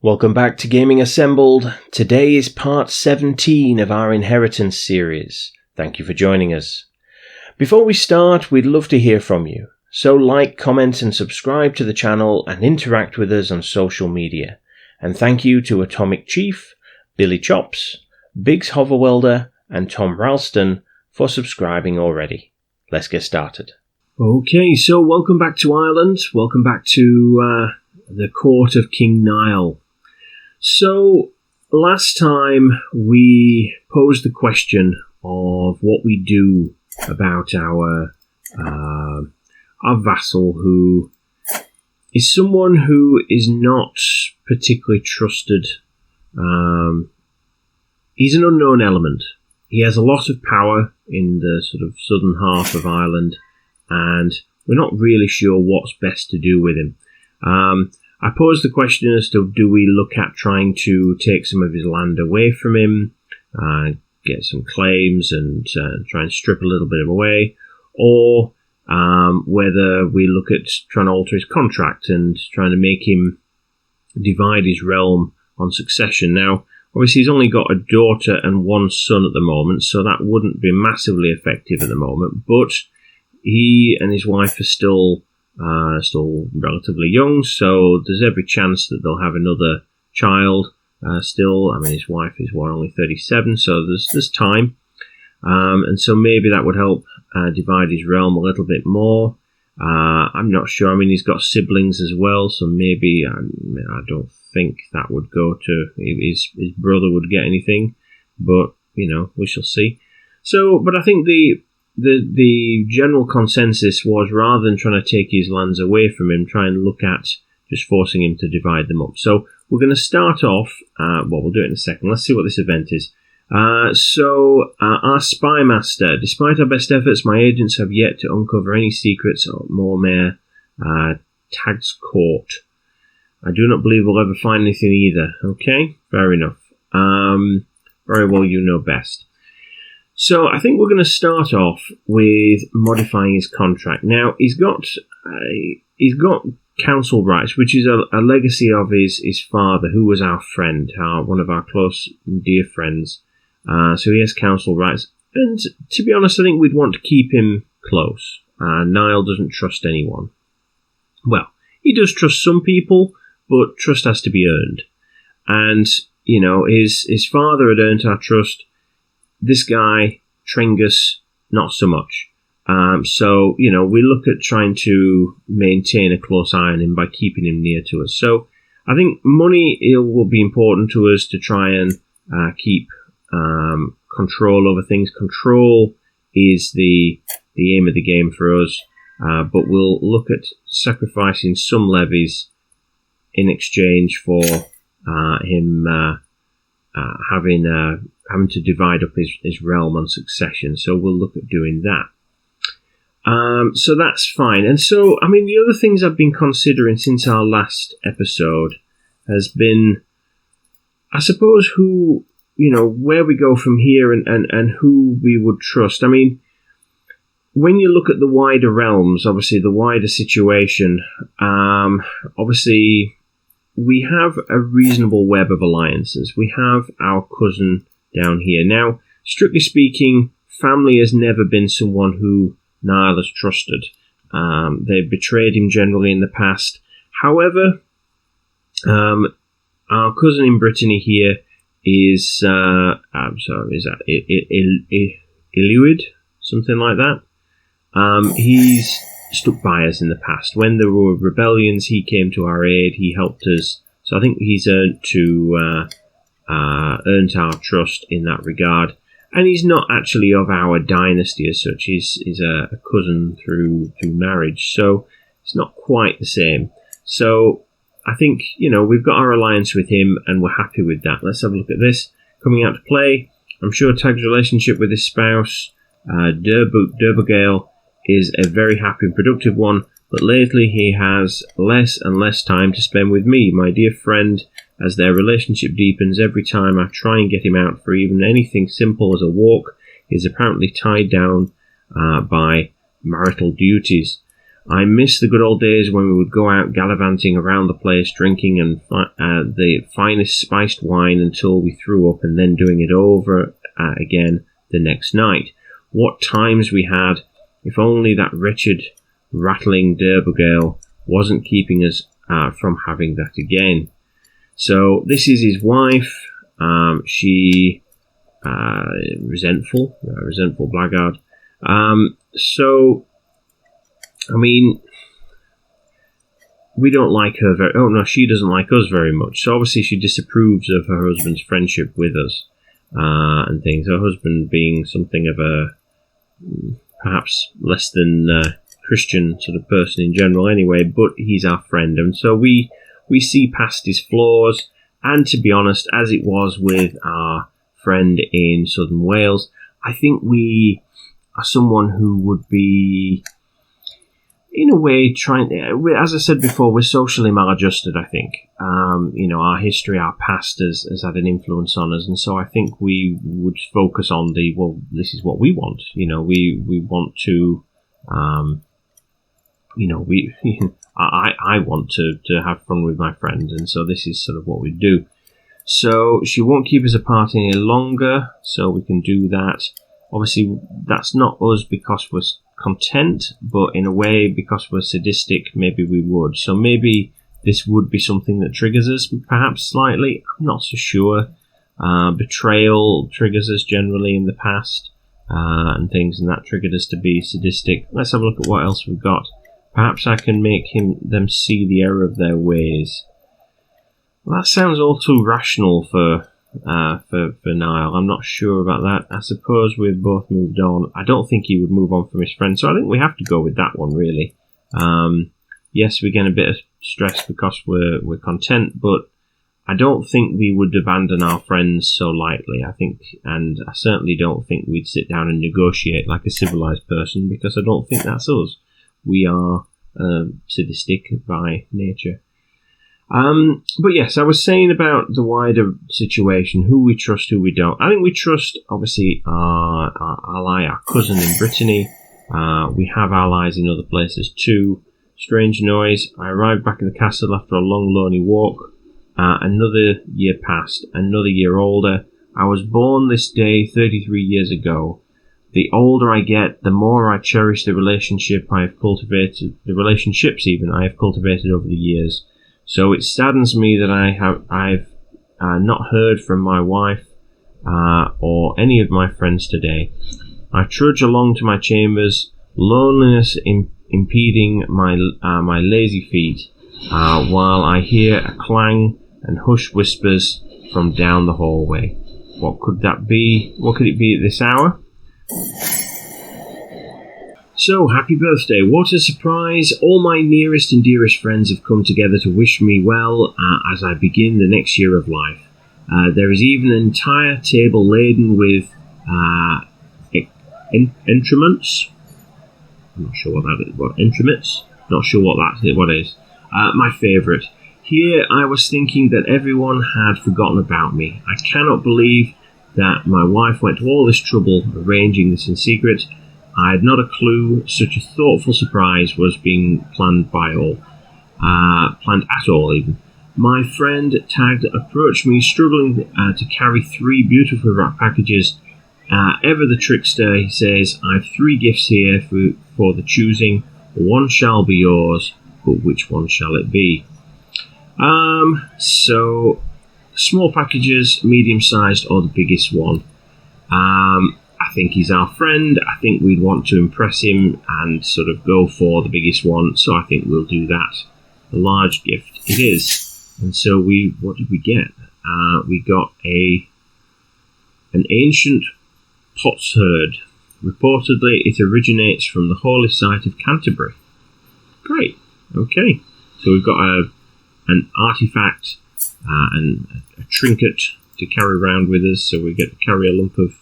Welcome back to Gaming Assembled. Today is part 17 of our Inheritance series. Thank you for joining us. Before we start, we'd love to hear from you. So like, comment and subscribe to the channel and interact with us on social media. And thank you to Atomic Chief, Billy Chops, Biggs Hoverwelder and Tom Ralston for subscribing already. Let's get started. Okay, so welcome back to Ireland. Welcome back to the court of King Niall. So, last time we posed the question of what we do about our vassal, who is someone who is not particularly trusted. He's an unknown element. He has a lot of power in the sort of southern half of Ireland, and we're not really sure what's best to do with him. I posed the question as to, do we look at trying to take some of his land away from him, get some claims and try and strip a little bit away, or whether we look at trying to alter his contract and trying to make him divide his realm on succession. Now, obviously he's only got a daughter and one son at the moment, so that wouldn't be massively effective at the moment, but he and his wife are still relatively young, so there's every chance that they'll have another child still. I mean, his wife is only 37, so there's time, and so maybe that would help divide his realm a little bit more. I'm not sure. I mean, he's got siblings as well, so maybe I don't think that would go to his brother would get anything, but we shall see. So, but I think the general consensus was, rather than trying to take his lands away from him, try and look at just forcing him to divide them up. So we're going to start off, we'll do it in a second. Let's see what this event is. So our spy master: despite our best efforts, my agents have yet to uncover any secrets of Mormere Tag's court. I do not believe we'll ever find anything either. Okay, fair enough. Very well, you know best. So I think we're going to start off with modifying his contract. Now he's got council rights, which is a legacy of his father, who was our friend, one of our close dear friends. So he has council rights, and to be honest, I think we'd want to keep him close. Niall doesn't trust anyone. Well, he does trust some people, but trust has to be earned. And his father had earned our trust. This guy, Trengus, not so much. So, we look at trying to maintain a close eye on him by keeping him near to us. So, I think money will be important to us to try and keep control over things. Control is the aim of the game for us, but we'll look at sacrificing some levies in exchange for him having to divide up his realm on succession. So we'll look at doing that. So that's fine. And so, I mean, the other things I've been considering since our last episode has been, I suppose, where we go from here and who we would trust. I mean, when you look at the wider realms, obviously the wider situation, obviously we have a reasonable web of alliances. We have our cousin down here. Now, strictly speaking, family has never been someone who Niall has trusted. They've betrayed him generally in the past. However, our cousin in Brittany here is, is that Iluid? Something like that. He's stuck by us in the past. When there were rebellions, he came to our aid. He helped us. So I think he's earned our trust in that regard. And he's not actually of our dynasty as such. He's a cousin through marriage. So it's not quite the same. So I think, we've got our alliance with him and we're happy with that. Let's have a look at this. Coming out to play, I'm sure Tag's relationship with his spouse, Durbogale, is a very happy and productive one, but lately he has less and less time to spend with me, my dear friend. As their relationship deepens, every time I try and get him out for even anything simple as a walk, he is apparently tied down by marital duties. I miss the good old days when we would go out gallivanting around the place, drinking and the finest spiced wine until we threw up, and then doing it over again the next night. What times we had! If only that wretched, rattling D'Urberville wasn't keeping us from having that again. So this is his wife. She resentful blackguard. So, I mean, we don't like her very... Oh, no, she doesn't like us very much. So, obviously, she disapproves of her husband's friendship with us and things. Her husband being something of a perhaps less than Christian sort of person in general anyway, but he's our friend. And so we see past his flaws. And to be honest, as it was with our friend in Southern Wales, I think we are someone who would be, in a way, trying. As I said before, we're socially maladjusted. I think our history, our past has had an influence on us, and so I think we would focus on this is what we want. We want to, I want to have fun with my friends, and so this is sort of what we do. So she won't keep us apart any longer, so we can do that. Obviously, that's not us because we're content, but in a way, because we're sadistic, maybe we would. So maybe this would be something that triggers us, perhaps slightly. I'm not so sure. Betrayal triggers us generally in the past, and things, and that triggered us to be sadistic. Let's have a look at what else we've got. Perhaps I can make them see the error of their ways. Well, that sounds all too rational for Niall. I'm not sure about that. I suppose we've both moved on. I don't think he would move on from his friend, so I think we have to go with that one, really. Yes, we're getting a bit of stress because we're content, but I don't think we would abandon our friends so lightly. And I certainly don't think we'd sit down and negotiate like a civilized person, because I don't think that's us. We are sadistic by nature. But yes, I was saying about the wider situation, who we trust, who we don't. I think we trust, obviously, our ally, our cousin in Brittany. We have allies in other places too. Strange noise. I arrived back in the castle after a long, lonely walk. Another year passed, another year older. I was born this day 33 years ago. The older I get, the more I cherish the relationships I have cultivated over the years. So it saddens me that I've not heard from my wife or any of my friends today. I trudge along to my chambers, loneliness impeding my lazy feet, while I hear a clang and hushed whispers from down the hallway. What could that be? What could it be at this hour? So, happy birthday. What a surprise. All my nearest and dearest friends have come together to wish me well as I begin the next year of life. There is even an entire table laden with entrements. I'm not sure what that is. What, entrements? Not sure what that is. My favourite. Here I was thinking that everyone had forgotten about me. I cannot believe that my wife went to all this trouble arranging this in secret. I had not a clue such a thoughtful surprise was being planned planned at all even. My friend tagged approached me, struggling to carry 3 beautifully wrapped packages. Ever the trickster, he says, I've 3 gifts here for the choosing. One shall be yours, but which one shall it be? So, small packages, medium-sized, or the biggest one. I think he's our friend. I think we'd want to impress him and sort of go for the biggest one, so I think we'll do that. A large gift it is. And so what did we get? We got an ancient potsherd. Reportedly, it originates from the holy site of Canterbury. Great. Okay. So we've got an artifact and a trinket to carry around with us, so we get to carry a lump of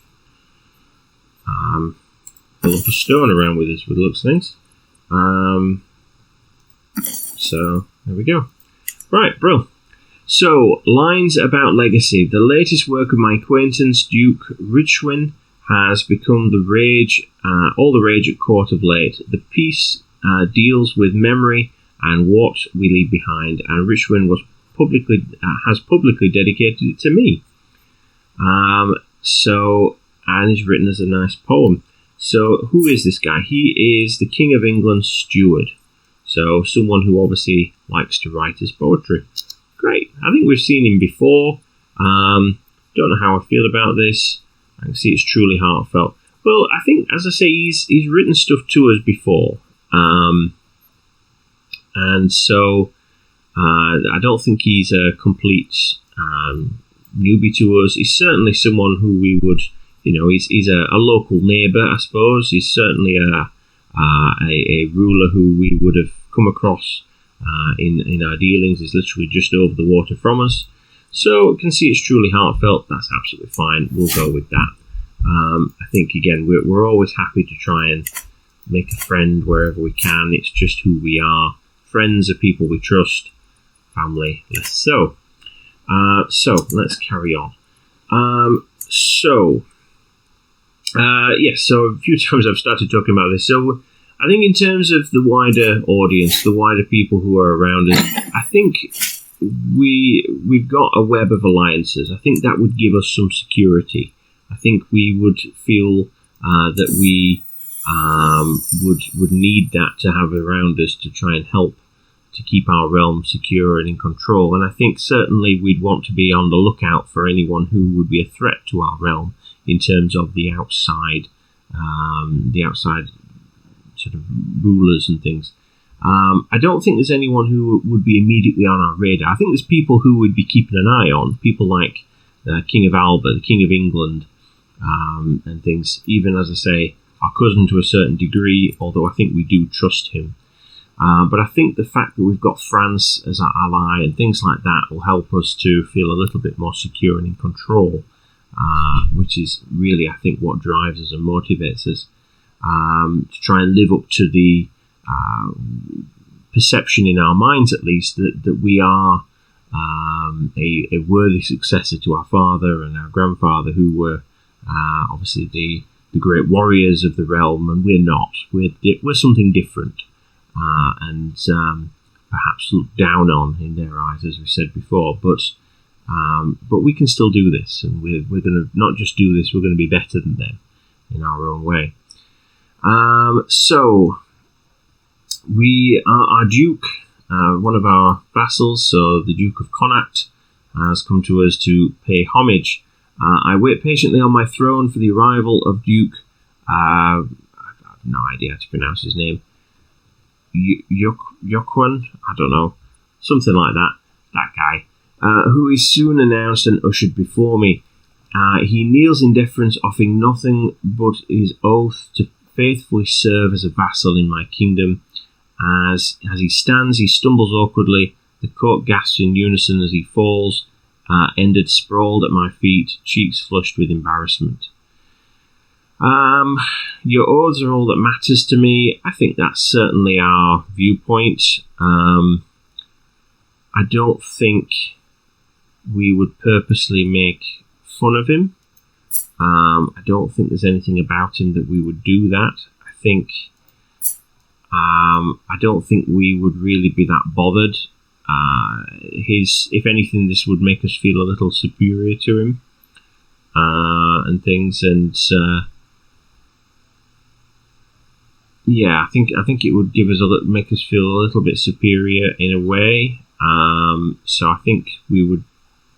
stone around with us, with the looks of things. So there we go. Right, bro. So, lines about legacy. The latest work of my acquaintance Duke Richwin has become all the rage at court of late. The piece deals with memory and what we leave behind, and Richwin has publicly dedicated it to me. And he's written as a nice poem. So who is this guy? He is the King of England's steward. So someone who obviously likes to write his poetry. Great. I think we've seen him before. Don't know how I feel about this. I can see it's truly heartfelt. Well, I think, as I say, he's written stuff to us before. And so I don't think he's a complete newbie to us. He's certainly someone who we would, he's a local neighbour, I suppose. He's certainly a ruler who we would have come across in our dealings. He's literally just over the water from us. So you can see it's truly heartfelt. That's absolutely fine. We'll go with that. I think, again, we're always happy to try and make a friend wherever we can. It's just who we are. Friends are people we trust. Family, less so. So let's carry on. So a few times I've started talking about this. So I think in terms of the wider audience, the wider people who are around us, I think we've got a web of alliances. I think that would give us some security. I think we would feel that we would need that to have around us to try and help to keep our realm secure and in control. And I think certainly we'd want to be on the lookout for anyone who would be a threat to our realm in terms of the outside sort of rulers and things. I don't think there's anyone who would be immediately on our radar. I think there's people who would be keeping an eye on, people like King of Alba, the King of England, and things. Even, as I say, our cousin to a certain degree, although I think we do trust him. But I think the fact that we've got France as our ally and things like that will help us to feel a little bit more secure and in control, which is really, I think, what drives us and motivates us to try and live up to the perception in our minds, at least, that we are a worthy successor to our father and our grandfather, who were obviously the great warriors of the realm, and we're not. We're something different. And perhaps looked down on in their eyes, as we said before. But we can still do this, and we're going to not just do this. We're going to be better than them in our own way. So we our Duke, one of our vassals, so the Duke of Connacht, has come to us to pay homage. I wait patiently on my throne for the arrival of Duke. I have no idea how to pronounce his name. Yokwon, I don't know, something like that guy, who is soon announced and ushered before me. He kneels in deference, offering nothing but his oath to faithfully serve as a vassal in my kingdom. As he stands, he stumbles awkwardly. The court gasps in unison as he falls, ended sprawled at my feet, cheeks flushed with embarrassment. Your oaths are all that matters to me. I think that's certainly our viewpoint. I don't think we would purposely make fun of him. I don't think there's anything about him that we would do that. I don't think we would really be that bothered. If anything, this would make us feel a little superior to him, and things, and yeah, I think it would give us make us feel a little bit superior in a way. So I think we would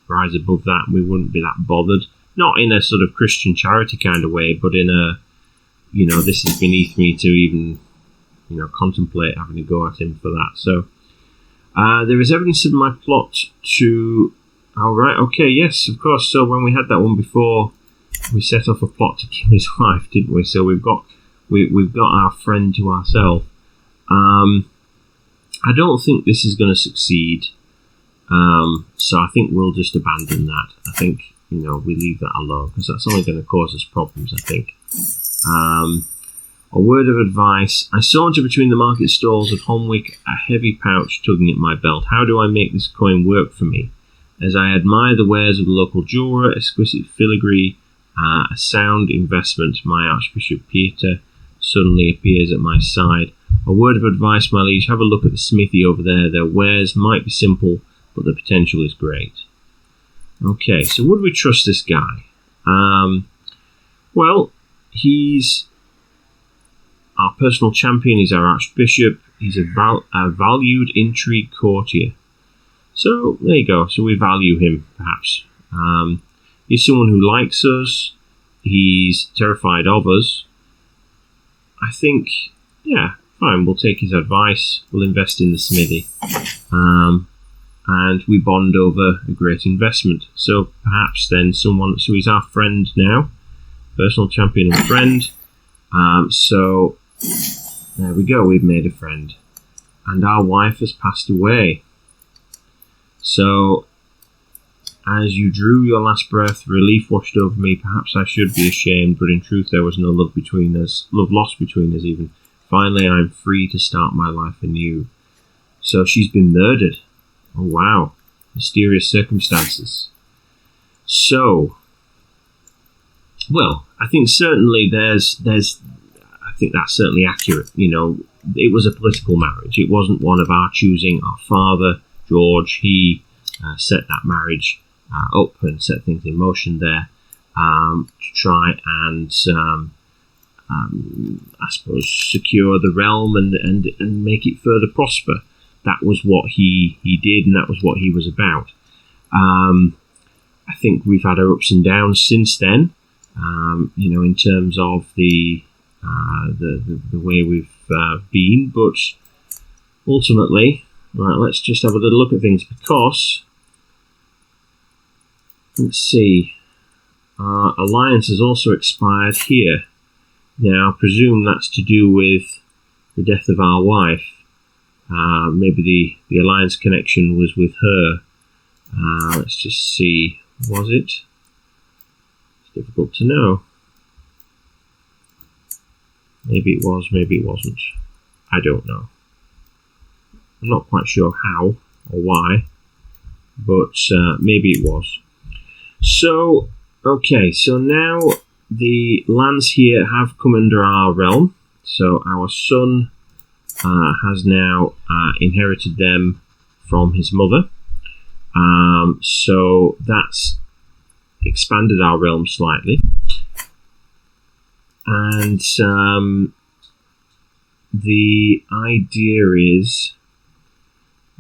rise above that, and we wouldn't be that bothered. Not in a sort of Christian charity kind of way, but in a, this is beneath me to even, contemplate having to go at him for that. So there is evidence of my plot to. Oh right, okay, yes, of course. So when we had that one before, we set off a plot to kill his wife, didn't we? So we've got our friend to ourselves. I don't think this is going to succeed. So I think we'll just abandon that. I think, we leave that alone, because that's only going to cause us problems, I think. A word of advice. I saunter between the market stalls of Holmwick, a heavy pouch tugging at my belt. How do I make this coin work for me? As I admire the wares of the local jeweller, exquisite filigree, a sound investment, my Archbishop Peter suddenly appears at my side. A word of advice, my liege, have a look at the smithy over there. Their wares might be simple, but the potential is great. Okay, so would we trust this guy? Well, he's our personal champion, he's our archbishop, he's a valued intrigue courtier. So, there you go, so we value him, perhaps. He's someone who likes us, he's terrified of us. I think, yeah, fine, we'll take his advice, we'll invest in the smithy. And we bond over a great investment. So perhaps then so he's our friend now, personal champion and friend. So there we go, we've made a friend. And our wife has passed away. So as you drew your last breath, relief washed over me. Perhaps I should be ashamed, but in truth there was no love between us, love lost between us even. Finally I'm free to start my life anew. So she's been murdered. Oh wow, mysterious circumstances. So, well, I think certainly I think that's certainly accurate. You know, it was a political marriage. It wasn't one of our choosing. Our father, George, he set that marriage up and set things in motion there to try and, I suppose, secure the realm and make it further prosper. That was what he did, and that was what he was about. I think we've had our ups and downs since then, you know, in terms of the way we've been. But ultimately, right, let's just have a little look at things, because let's see, our alliance has also expired here. Now, I presume that's to do with the death of our wife. Maybe the alliance connection was with her. Let's just see. Was it? It's difficult to know. Maybe it was, maybe it wasn't. I don't know. I'm not quite sure how or why, but maybe it was. So, okay, so now the lands here have come under our realm. So our son has now inherited them from his mother. So that's expanded our realm slightly. And the idea is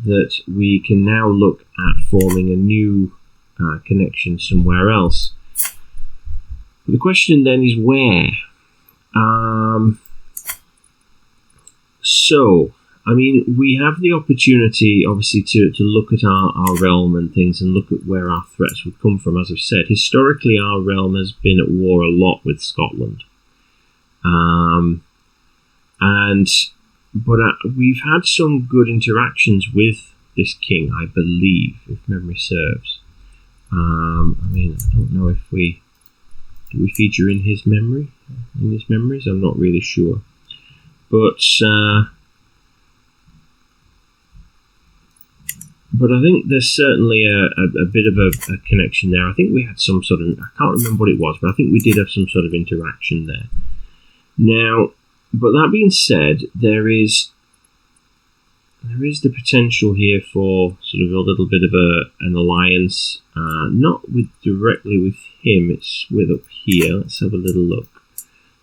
that we can now look at forming a new connection somewhere else. But the question then is where? So, I mean, we have the opportunity, obviously, to look at our realm and things and look at where our threats would come from. As I've said, historically, our realm has been at war a lot with Scotland. But we've had some good interactions with this king, I believe, if memory serves. I mean, I don't know if do we feature in his memories? I'm not really sure. But I think there's certainly a bit of a connection there. I think we had some sort of, I can't remember what it was, but I think we did have some sort of interaction there. Now, but that being said, there is the potential here for sort of a little bit of an alliance, not directly with him, it's with up here. Let's have a little look.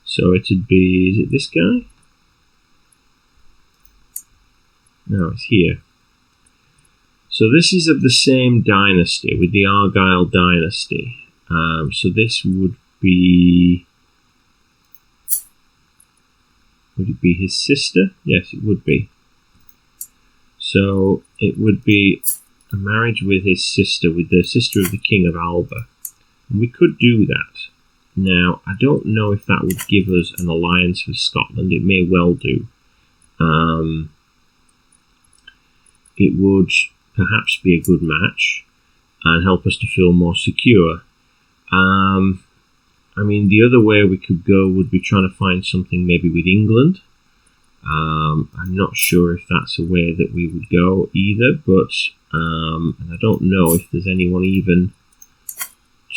So it'd be, is it this guy? No, it's here. So this is of the same dynasty, with the Argyle dynasty. So this would be... Would it be his sister? Yes, it would be. So it would be a marriage with his sister, with the sister of the King of Alba. And we could do that. Now, I don't know if that would give us an alliance with Scotland. It may well do. It would perhaps be a good match and help us to feel more secure. I mean, the other way we could go would be trying to find something maybe with England. I'm not sure if that's a way that we would go either, but and I don't know if there's anyone even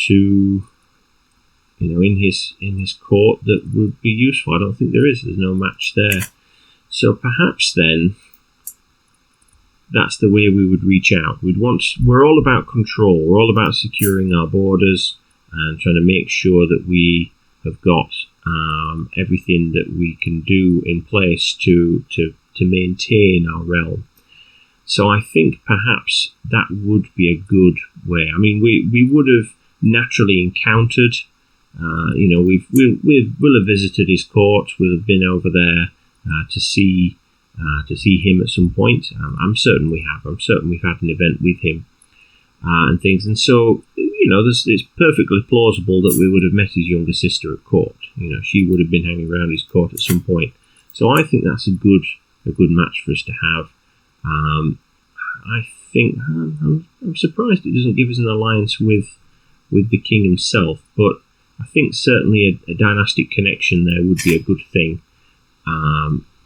to, in his court that would be useful. I don't think there is. There's no match there. So perhaps then that's the way we would reach out. We're all about control. We're all about securing our borders and trying to make sure that we have got everything that we can do in place to maintain our realm. So I think perhaps that would be a good way. I mean, we would have naturally encountered, we'll have visited his court. We'll have been over there to see him at some point. I'm certain we have. I'm certain we've had an event with him and things. And so, it's perfectly plausible that we would have met his younger sister at court. She would have been hanging around his court at some point. So I think that's a good match for us to have. I think I'm surprised it doesn't give us an alliance with the king himself, but I think certainly a dynastic connection there would be a good thing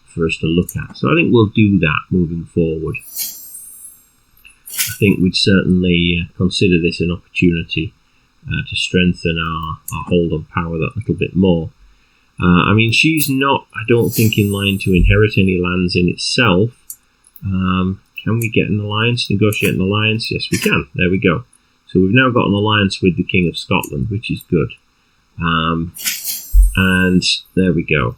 for us to look at. So I think we'll do that moving forward. I think we'd certainly consider this an opportunity to strengthen our hold on power that little bit more. I mean, she's not, I don't think, in line to inherit any lands in itself. Can we get an alliance, negotiate an alliance? Yes, we can. There we go. So we've now got an alliance with the King of Scotland, which is good. And there we go.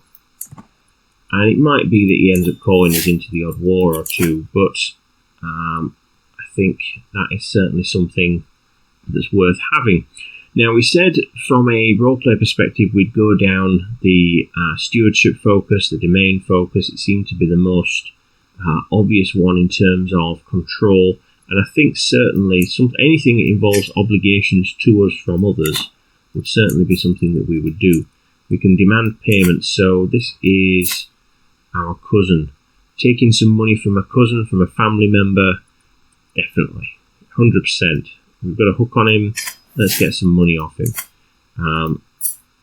And it might be that he ends up calling us into the odd war or two, but I think that is certainly something that's worth having. Now, we said from a roleplay perspective we'd go down the stewardship focus, the domain focus. It seemed to be the most obvious one in terms of control, and I think certainly anything that involves obligations to us from others would certainly be something that we would do. We can demand payments, so this is our cousin. Taking some money from a cousin, from a family member, definitely, 100%. We've got a hook on him, let's get some money off him.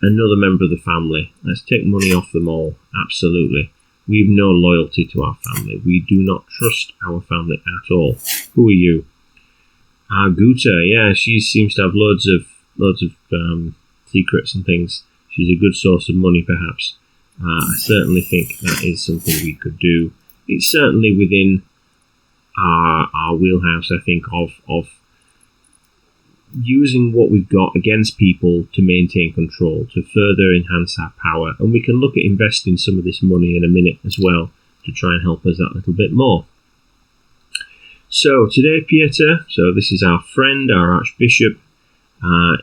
Another member of the family, let's take money off them all, absolutely. We've no loyalty to our family. We do not trust our family at all. Who are you? Guta, yeah, she seems to have loads of secrets and things. She's a good source of money, perhaps. I certainly think that is something we could do. It's certainly within our wheelhouse, I think, of using what we've got against people to maintain control, to further enhance our power. And we can look at investing some of this money in a minute as well to try and help us that little bit more. So today, Pieter, so this is our friend, our Archbishop.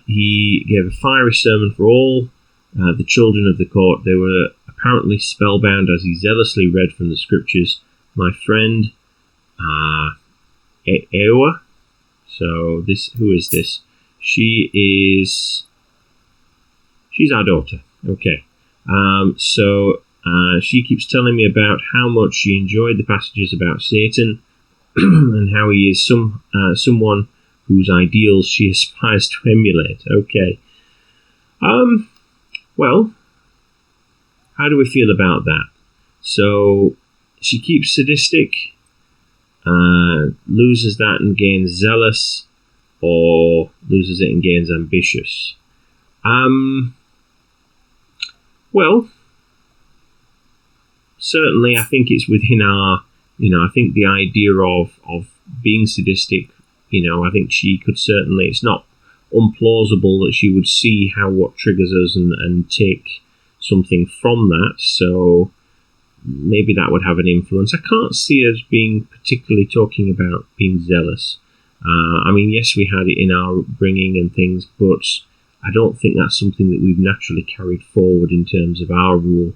He gave a fiery sermon for all the children of the court. They were apparently spellbound as he zealously read from the scriptures. My friend, Ewa. So who is this? She's our daughter. Okay. She keeps telling me about how much she enjoyed the passages about Satan and how he is someone whose ideals she aspires to emulate. Okay. Well, how do we feel about that? So she keeps sadistic, loses that and gains zealous, or loses it and gains ambitious. Well, certainly I think it's within our, I think the idea of being sadistic, I think she could certainly, it's not implausible that she would see what triggers us and take something from that. So maybe that would have an influence. I can't see us being particularly talking about being zealous. I mean, yes, we had it in our bringing and things, but I don't think that's something that we've naturally carried forward in terms of our rule.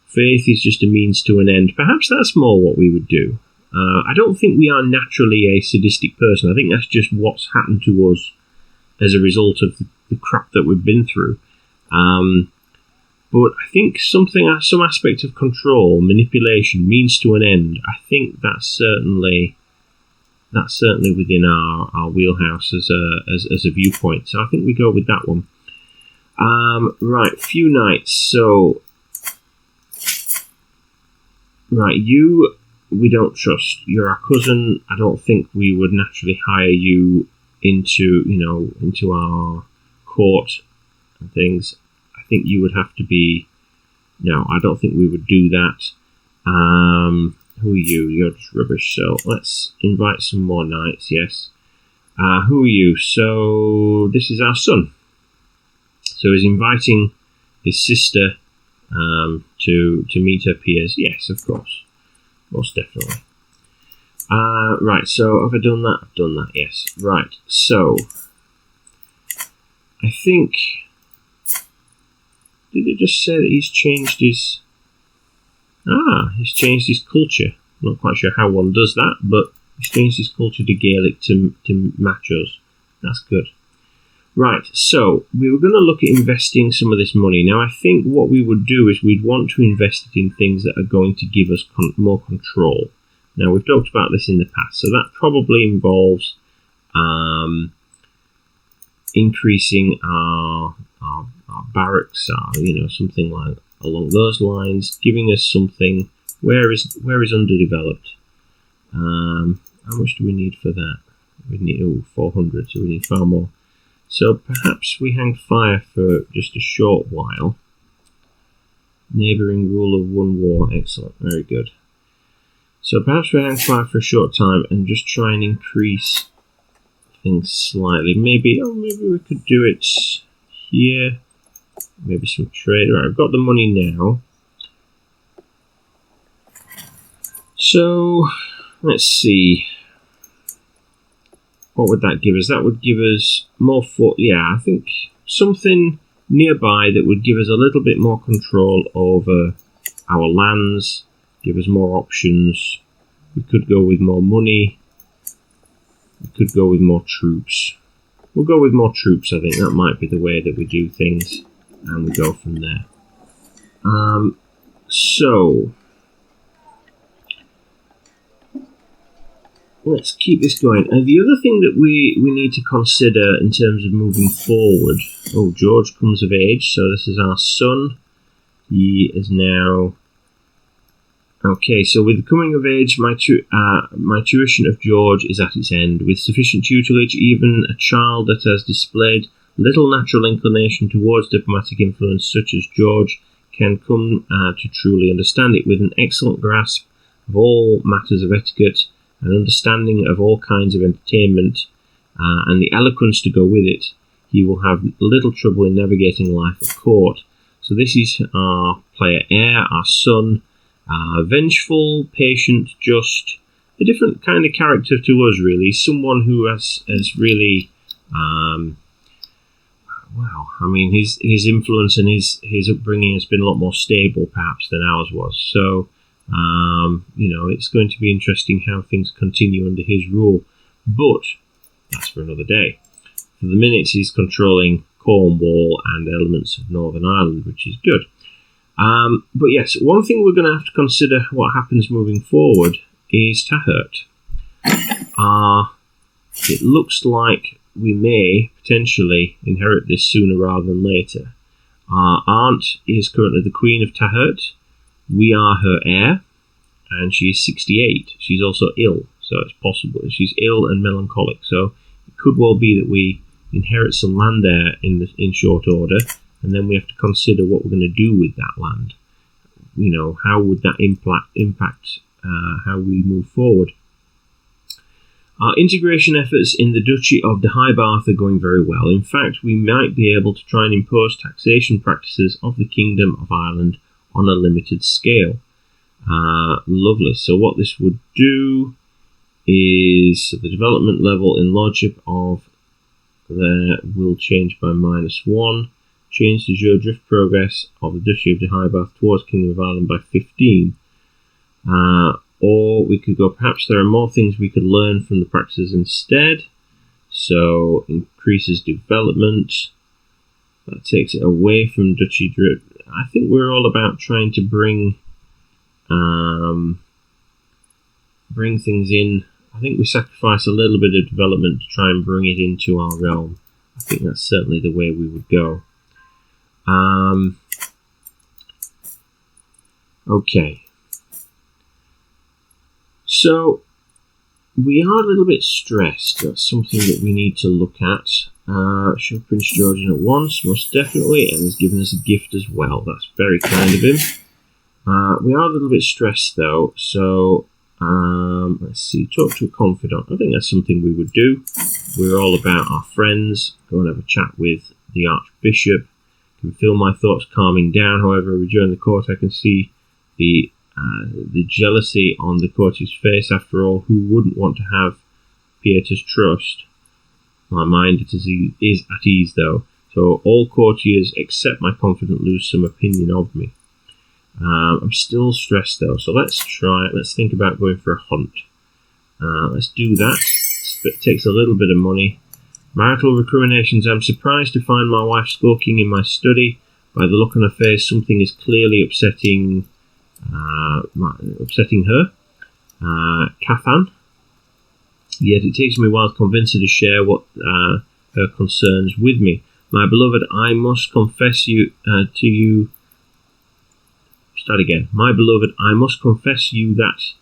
Faith is just a means to an end. Perhaps that's more what we would do. I don't think we are naturally a sadistic person. I think that's just what's happened to us as a result of the crap that we've been through. But I think some aspect of control, manipulation, means to an end. I think that's certainly within our wheelhouse as a viewpoint. So I think we go with that one. Right, few knights. So, right, you we don't trust. You're our cousin. I don't think we would naturally hire you into our court and things. I think you would have to be No, I don't think we would do that. Who are you? You're just rubbish. So let's invite some more knights. Yes. Who are you? So this is our son. So he's inviting his sister to meet her peers. Yes, of course, most definitely. Right. So have I done that? I've done that. Yes. Right. So I think. Did it just say that he's changed his... he's changed his culture. I'm not quite sure how one does that, but he's changed his culture to Gaelic to match us. That's good. Right, so we were going to look at investing some of this money. Now, I think what we would do is we'd want to invest it in things that are going to give us more control. Now, we've talked about this in the past, so that probably involves increasing our barracks, something like along those lines, giving us something. Where is underdeveloped? How much do we need for that? We need 400, so we need far more. So perhaps we hang fire for just a short while. Neighbouring rule of 1 war, excellent, very good. So perhaps we hang fire for a short time and just try and increase things slightly. Maybe we could do it here. Maybe some trade. Right, I've got the money now. So let's see. What would that give us? That would give us more I think something nearby that would give us a little bit more control over our lands, give us more options. We could go with more money. We could go with more troops. We'll go with more troops, I think. That might be the way that we do things. And we go from there. So let's keep this going. And the other thing that we need to consider in terms of moving forward. Oh, George comes of age. So this is our son. He is now... Okay, so with the coming of age, my tuition of George is at its end. With sufficient tutelage, even a child that has displayed little natural inclination towards diplomatic influence, such as George, can come to truly understand it. With an excellent grasp of all matters of etiquette, an understanding of all kinds of entertainment, and the eloquence to go with it, he will have little trouble in navigating life at court. So this is our player heir, our son. Vengeful, patient, just, a different kind of character to us, really. Someone who has really, his influence and his upbringing has been a lot more stable, perhaps, than ours was. So, it's going to be interesting how things continue under his rule. But that's for another day. For the minute, he's controlling Cornwall and elements of Northern Ireland, which is good. But yes, one thing we're going to have to consider what happens moving forward is Tahert. It looks like we may potentially inherit this sooner rather than later. Our aunt is currently the Queen of Tahert. We are her heir, and she is 68. She's also ill, so it's possible. She's ill and melancholic, so it could well be that we inherit some land there in short order. And then we have to consider what we're going to do with that land. How would that impact how we move forward? Our integration efforts in the Duchy of Deheubarth are going very well. In fact, we might be able to try and impose taxation practices of the Kingdom of Ireland on a limited scale. Lovely. So what this would do is the development level in Lordship of there will change by -1. Change the drift progress of the Duchy of Deheubarth towards Kingdom of Ireland by 15. Or we could go, perhaps there are more things we could learn from the practices instead. So, increases development. That takes it away from Duchy drift. I think we're all about trying to bring things in. I think we sacrifice a little bit of development to try and bring it into our realm. I think that's certainly the way we would go. Okay. So we are a little bit stressed. That's something that we need to look at. Show Prince George in at once, most definitely, and he's given us a gift as well. That's very kind of him. We are a little bit stressed though, so let's see, talk to a confidant. I think that's something we would do. We're all about our friends. Go and have a chat with the Archbishop. Can feel my thoughts calming down. However, we join the court. I can see the jealousy on the courtier's face. After all, who wouldn't want to have Pieter's trust? My mind is at ease though, so all courtiers except my confidant lose some opinion of me. I'm still stressed though, so let's try it. Let's think about going for a hunt. Let's do that. It takes a little bit of money. Marital recriminations. I'm surprised to find my wife skulking in my study. By the look on her face, something is clearly upsetting her. Cathan. Yet it takes me a while to convince her to share what her concerns with me. My beloved, I must confess to you. Start again. My beloved, I must confess you that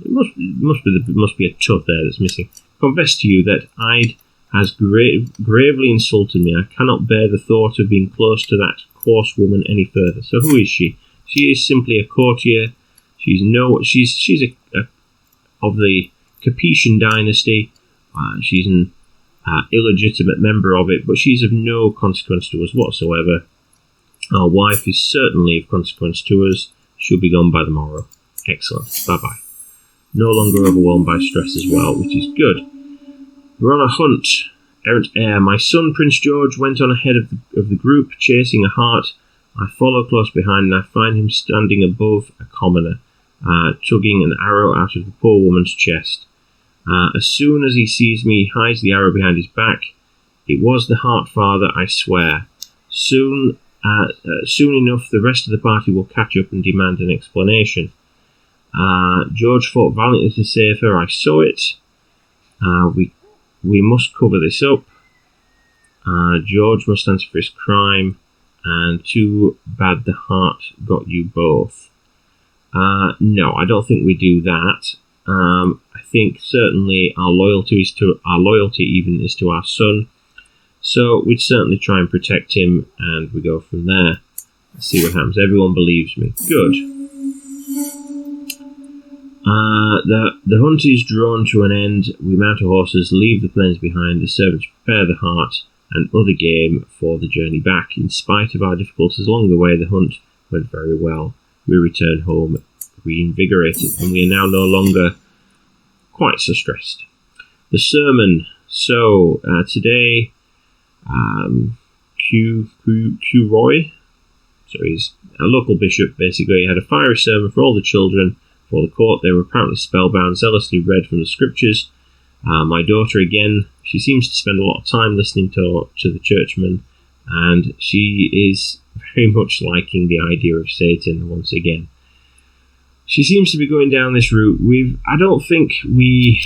it must be a tut there that's missing. Confess to you that Ide has gravely insulted me. I cannot bear the thought of being close to that coarse woman any further. So who is she? She is simply a courtier. She's of the Capetian dynasty. She's an illegitimate member of it, but she's of no consequence to us whatsoever. Our wife is certainly of consequence to us. She'll be gone by the morrow. Excellent. Bye-bye. No longer overwhelmed by stress as well, which is good. We're on a hunt. Errant heir. My son, Prince George, went on ahead of the group, chasing a hart. I follow close behind, and I find him standing above a commoner, tugging an arrow out of the poor woman's chest. As soon as he sees me, he hides the arrow behind his back. It was the Hart Father, I swear. Soon enough, the rest of the party will catch up and demand an explanation. George fought valiantly to save her. I saw it. We must cover this up. George must answer for his crime. And too bad the heart got you both. No, I don't think we do that. I think certainly our loyalty is to our son. So we'd certainly try and protect him, and we go from there. Let's see what happens. Everyone believes me. Good. The hunt is drawn to an end. We mount our horses, leave the plains behind. The servants prepare the heart and other game for the journey back. In spite of our difficulties along the way, the hunt went very well. We return home reinvigorated, and we are now no longer quite so stressed. The sermon. So today, Q Roy, so he's a local bishop. Basically, he had a fiery sermon for all the children for the court. They were apparently spellbound, zealously read from the scriptures. My daughter, again, she seems to spend a lot of time listening to the churchman, and she is very much liking the idea of Satan once again. She seems to be going down this route. I don't think we,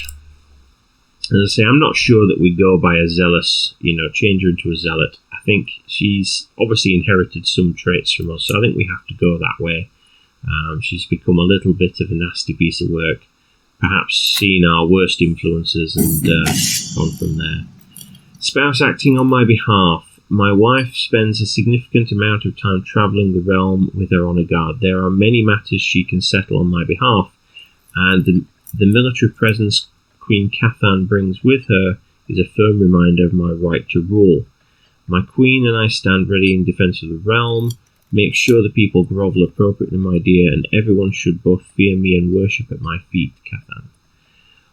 as I say, I'm not sure that we go by a zealous, change her into a zealot. I think she's obviously inherited some traits from us, so I think we have to go that way. She's become a little bit of a nasty piece of work, perhaps seen our worst influences and gone from there. Spouse acting on my behalf. My wife spends a significant amount of time travelling the realm with her honour guard. There are many matters she can settle on my behalf, and the military presence Queen Cathan brings with her is a firm reminder of my right to rule. My queen and I stand ready in defence of the realm. Make sure the people grovel appropriately, my dear, and everyone should both fear me and worship at my feet, Cathan.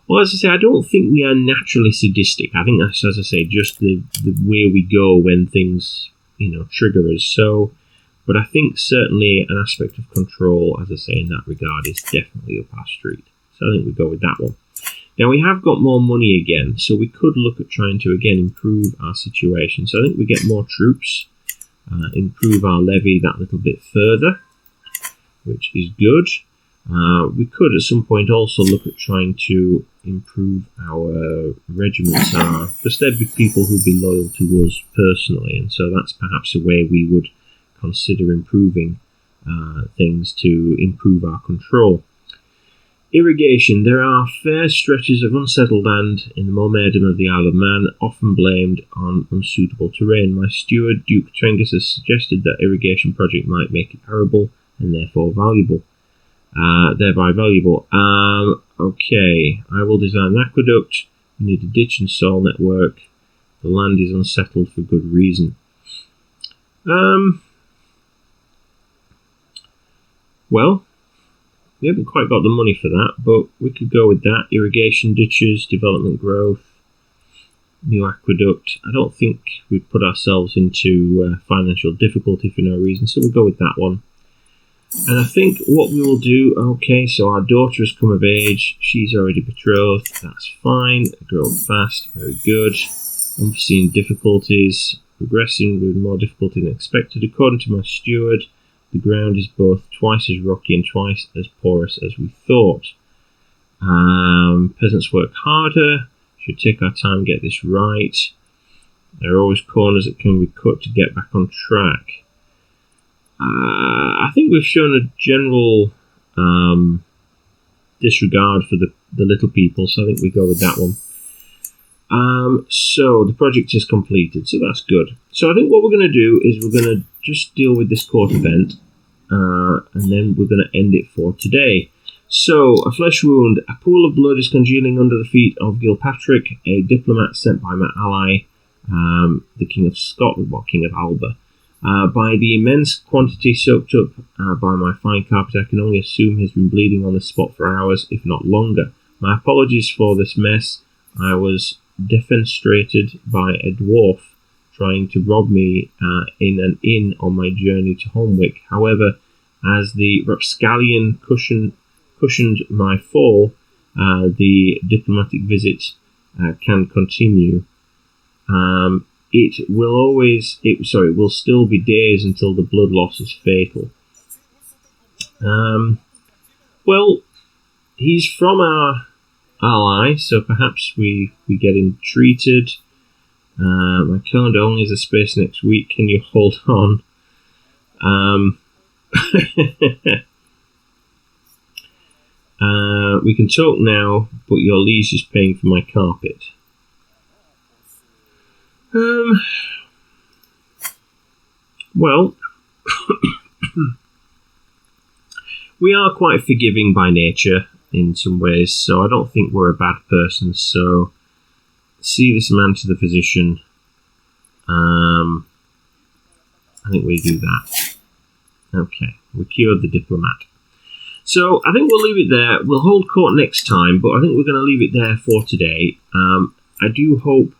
Well, as I say, I don't think we are naturally sadistic. I think that's, as I say, just the way we go when things, trigger us. So, but I think certainly an aspect of control, as I say, in that regard, is definitely up our street. So I think we go with that one. Now, we have got more money again, so we could look at trying to, again, improve our situation. So I think we get more troops, improve our levy that little bit further, which is good. We could at some point also look at trying to improve our regiments, because there'd be people who'd be loyal to us personally, and so that's perhaps a way we would consider improving things to improve our control. Irrigation. There are fair stretches of unsettled land in the Mormaerdom of the Isle of Man, often blamed on unsuitable terrain. My steward, Duke Trengus, has suggested that irrigation project might make it arable and therefore valuable. Thereby valuable. Okay, I will design an aqueduct. We need a ditch and soil network. The land is unsettled for good reason. Well, we haven't quite got the money for that, but we could go with that. Irrigation, ditches, development growth, new aqueduct. I don't think we'd put ourselves into financial difficulty for no reason, so we'll go with that one. And I think what we will do, okay, so our daughter has come of age. She's already betrothed. That's fine. Grow fast. Very good. Unforeseen difficulties. Progressing with more difficulty than expected. According to my steward, the ground is both twice as rocky and twice as porous as we thought. Peasants work harder. Should take our time and get this right. There are always corners that can be cut to get back on track. I think we've shown a general disregard for the little people, so I think we go with that one. So the project is completed, so that's good. So I think what we're going to do is we're going to just deal with this court event, and then we're going to end it for today. So, a flesh wound. A pool of blood is congealing under the feet of Gilpatrick, a diplomat sent by my ally, the King of Scotland, or King of Alba. By the immense quantity soaked up by my fine carpet, I can only assume he's been bleeding on the spot for hours, if not longer. My apologies for this mess. I was defenestrated by a dwarf trying to rob me in an inn on my journey to Holmwick. However, as the rapscallion cushioned my fall, the diplomatic visit can continue. It will still be days until the blood loss is fatal. Well, he's from our ally, so perhaps we get him treated. My calendar only has a space next week. Can you hold on? We can talk now, but your liege is paying for my carpet. Well, we are quite forgiving by nature in some ways, so I don't think we're a bad person. So, see this man to the physician. I think we do that. Okay, we cured the diplomat. So, I think we'll leave it there. We'll hold court next time, but I think we're going to leave it there for today. I do hope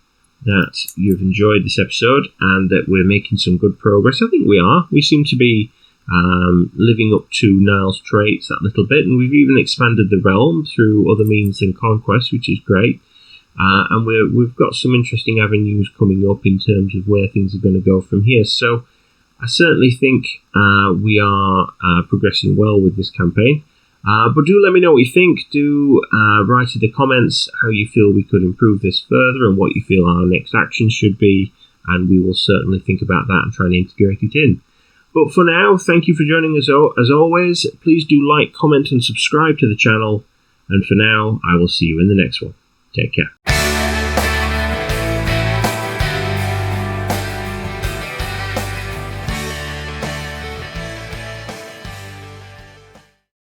that you've enjoyed this episode and that we're making some good progress. I think we are. We seem to be living up to Niall's traits that little bit, and we've even expanded the realm through other means than conquest, which is great. And we've got some interesting avenues coming up in terms of where things are going to go from here. So I certainly think we are progressing well with this campaign. But do let me know what you think. Do write in the comments how you feel we could improve this further and what you feel our next action should be. And we will certainly think about that and try and integrate it in. But for now, thank you for joining us as always. Please do like, comment and subscribe to the channel. And for now, I will see you in the next one. Take care.